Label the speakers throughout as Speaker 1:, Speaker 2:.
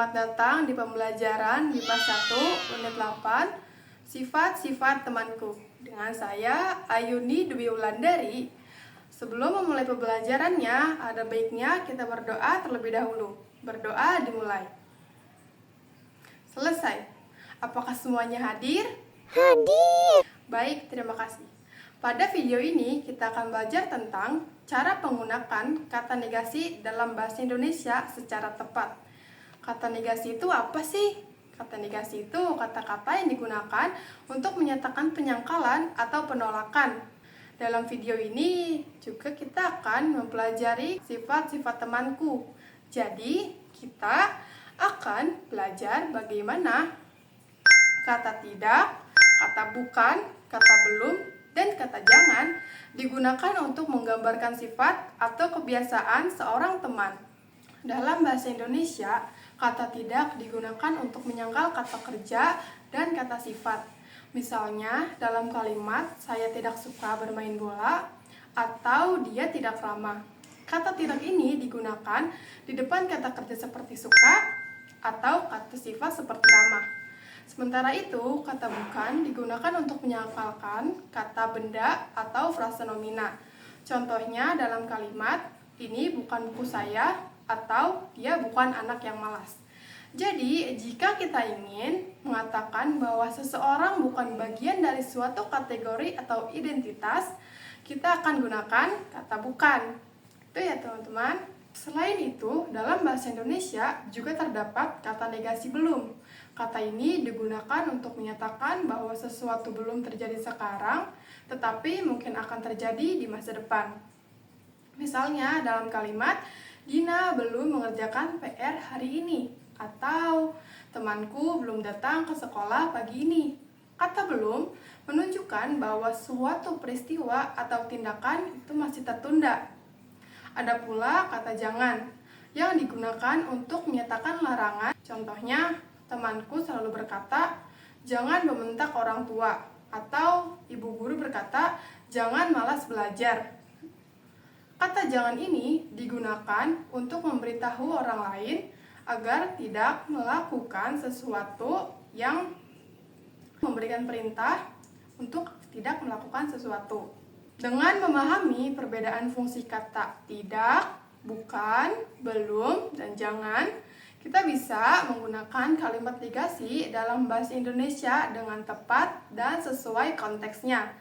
Speaker 1: Selamat datang di pembelajaran MIPA 1 Unit 8 Sifat-sifat temanku. Dengan saya Ayuni Dwi Wulandari. Sebelum memulai pembelajarannya, ada baiknya kita berdoa terlebih dahulu. Berdoa dimulai. Selesai. Apakah semuanya hadir?
Speaker 2: Hadir.
Speaker 1: Baik, terima kasih. Pada video ini kita akan belajar tentang cara menggunakan kata negasi dalam bahasa Indonesia secara tepat. Kata negasi itu apa sih? Kata negasi itu kata-kata yang digunakan untuk menyatakan penyangkalan atau penolakan. Dalam video ini juga kita akan mempelajari sifat-sifat temanku. Jadi, kita akan belajar bagaimana kata tidak, kata bukan, kata belum, dan kata jangan digunakan untuk menggambarkan sifat atau kebiasaan seorang teman. Dalam bahasa Indonesia, kata tidak digunakan untuk menyangkal kata kerja dan kata sifat. Misalnya, dalam kalimat saya tidak suka bermain bola atau dia tidak ramah. Kata tidak ini digunakan di depan kata kerja seperti suka atau kata sifat seperti ramah. Sementara itu, kata bukan digunakan untuk menyangkalkan kata benda atau frase nomina. Contohnya dalam kalimat, ini bukan buku saya, atau dia bukan anak yang malas. Jadi, jika kita ingin mengatakan bahwa seseorang bukan bagian dari suatu kategori atau identitas, kita akan gunakan kata bukan. Itu ya teman-teman. Selain itu, dalam bahasa Indonesia juga terdapat kata negasi belum. Kata ini digunakan untuk menyatakan bahwa sesuatu belum terjadi sekarang, tetapi mungkin akan terjadi di masa depan. Misalnya dalam kalimat, Dina belum mengerjakan PR hari ini, atau temanku belum datang ke sekolah pagi ini. Kata belum menunjukkan bahwa suatu peristiwa atau tindakan itu masih tertunda. Ada pula kata jangan yang digunakan untuk menyatakan larangan. Contohnya, temanku selalu berkata, jangan membentak orang tua, atau ibu guru berkata, jangan malas belajar. Kata jangan ini digunakan untuk memberitahu orang lain agar tidak melakukan sesuatu yang memberikan perintah untuk tidak melakukan sesuatu. Dengan memahami perbedaan fungsi kata tidak, bukan, belum, dan jangan, kita bisa menggunakan kalimat negasi dalam bahasa Indonesia dengan tepat dan sesuai konteksnya.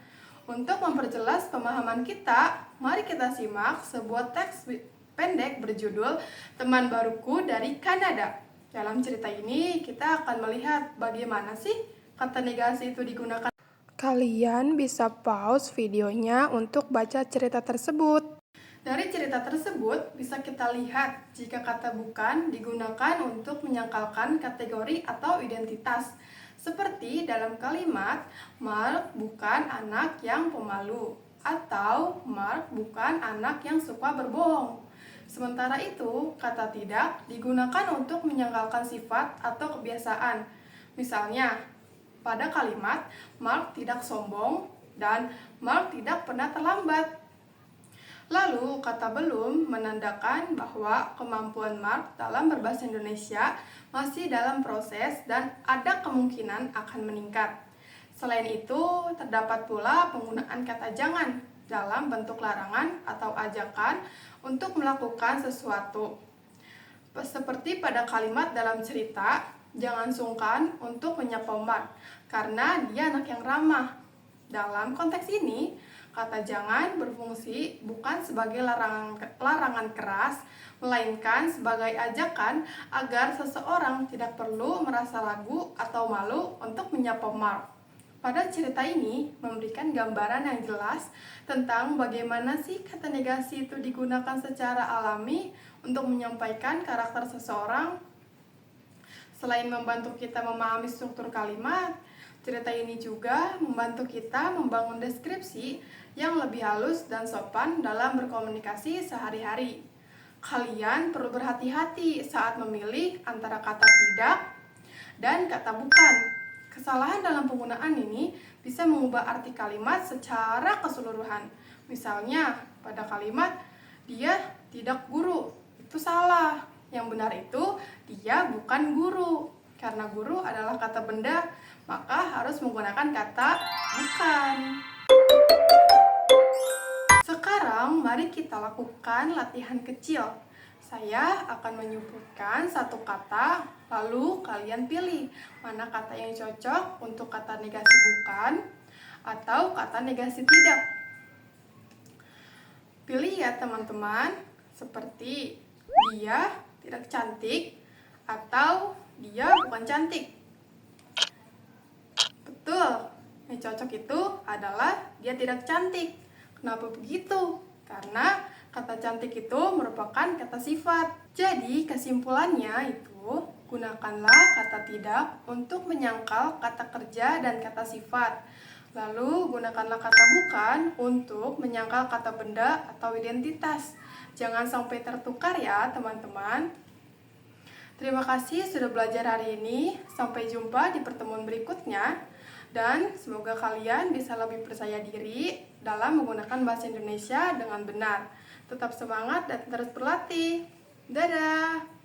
Speaker 1: Untuk memperjelas pemahaman kita, mari kita simak sebuah teks pendek berjudul Teman Baruku dari Kanada. Dalam cerita ini, kita akan melihat bagaimana sih kata negasi itu digunakan. Kalian bisa pause videonya untuk baca cerita tersebut. Dari cerita tersebut, bisa kita lihat jika kata bukan digunakan untuk menyangkalkan kategori atau identitas. Seperti dalam kalimat, Mark bukan anak yang pemalu, atau Mark bukan anak yang suka berbohong. Sementara itu, kata tidak digunakan untuk menyangkalkan sifat atau kebiasaan. Misalnya, pada kalimat, Mark tidak sombong dan Mark tidak pernah terlambat. Lalu, kata belum menandakan bahwa kemampuan Mark dalam berbahasa Indonesia masih dalam proses dan ada kemungkinan akan meningkat. Selain itu, terdapat pula penggunaan kata jangan dalam bentuk larangan atau ajakan untuk melakukan sesuatu. Seperti pada kalimat dalam cerita, jangan sungkan untuk menyapa Mark, karena dia anak yang ramah. Dalam konteks ini, kata jangan berfungsi bukan sebagai larangan keras, melainkan sebagai ajakan agar seseorang tidak perlu merasa ragu atau malu untuk menyapa Mark. Pada cerita ini memberikan gambaran yang jelas tentang bagaimana sih kata negasi itu digunakan secara alami untuk menyampaikan karakter seseorang. Selain membantu kita memahami struktur kalimat, cerita ini juga membantu kita membangun deskripsi yang lebih halus dan sopan dalam berkomunikasi sehari-hari. Kalian perlu berhati-hati saat memilih antara kata tidak dan kata bukan. Kesalahan dalam penggunaan ini bisa mengubah arti kalimat secara keseluruhan. Misalnya, pada kalimat, dia tidak guru, itu salah. Yang benar itu dia bukan guru. Karena guru adalah kata benda, maka harus menggunakan kata bukan. Sekarang mari kita lakukan latihan kecil. Saya akan menyebutkan satu kata, lalu kalian pilih mana kata yang cocok untuk kata negasi bukan atau kata negasi tidak. Pilih ya teman-teman, seperti dia tidak cantik atau dia bukan cantik. Betul, yang cocok itu adalah dia tidak cantik. Kenapa begitu? Karena kata cantik itu merupakan kata sifat. Jadi kesimpulannya itu, gunakanlah kata tidak untuk menyangkal kata kerja dan kata sifat. Lalu gunakanlah kata bukan untuk menyangkal kata benda atau identitas. Jangan sampai tertukar ya teman-teman. Terima kasih sudah belajar hari ini. Sampai jumpa di pertemuan berikutnya. Dan semoga kalian bisa lebih percaya diri dalam menggunakan bahasa Indonesia dengan benar. Tetap semangat dan terus berlatih. Dadah!